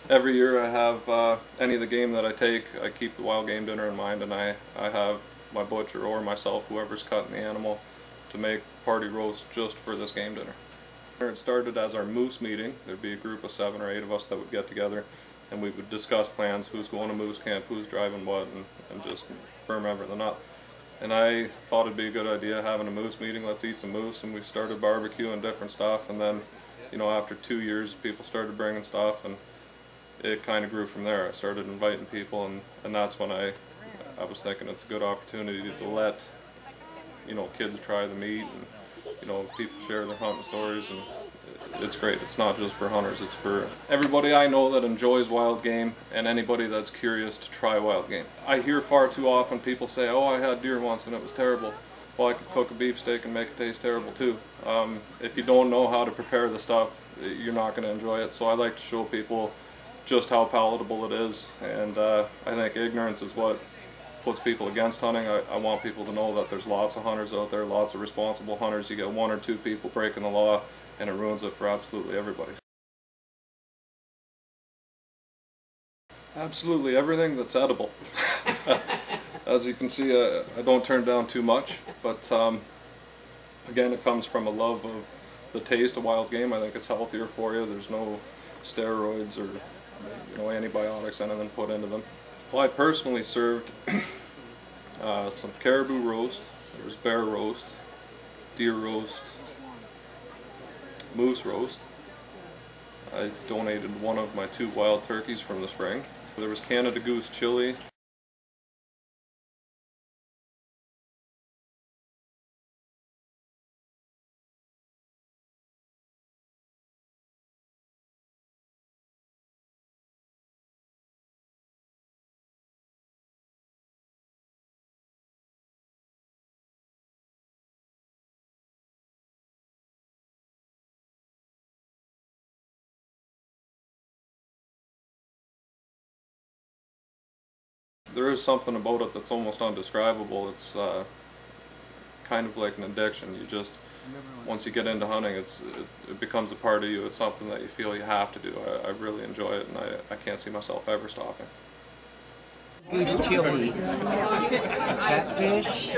Every year I have any of the game that I take, I keep the wild game dinner in mind, and I have my butcher or myself, whoever's cutting the animal, to make party roast just for this game dinner. It started as our moose meeting. There'd be a group of 7 or 8 of us that would get together and we would discuss plans, who's going to moose camp, who's driving what, and just firm everything up. And I thought it'd be a good idea having a moose meeting, let's eat some moose, and we started barbecuing different stuff, and then, you know, after 2 years people started bringing stuff, and it kind of grew from there. I started inviting people, and that's when I was thinking it's a good opportunity to let, you know, kids try the meat, and, you know, people share their hunting stories, and it's great. It's not just for hunters, it's for everybody I know that enjoys wild game and anybody that's curious to try wild game. I hear far too often people say, oh, I had deer once and it was terrible. Well, I could cook a beefsteak and make it taste terrible too. If you don't know how to prepare the stuff, you're not going to enjoy it. So I like to show people just how palatable it is, and I think ignorance is what puts people against hunting. I want people to know that there's lots of hunters out there, lots of responsible hunters. You get 1 or 2 people breaking the law and it ruins it for absolutely everybody. Absolutely everything that's edible. As you can see, I don't turn down too much, but again, it comes from a love of the taste of wild game. I think it's healthier for you. There's no steroids or, you know, antibiotics, anything put into them. Well, I personally served some caribou roast, there was bear roast, deer roast, moose roast. I donated one of my 2 wild turkeys from the spring. There was Canada goose chili. There is something about it that's almost undescribable. It's kind of like an addiction. You just, once you get into hunting, it becomes a part of you. It's something that you feel you have to do. I really enjoy it, and I can't see myself ever stopping. Goose chili, catfish,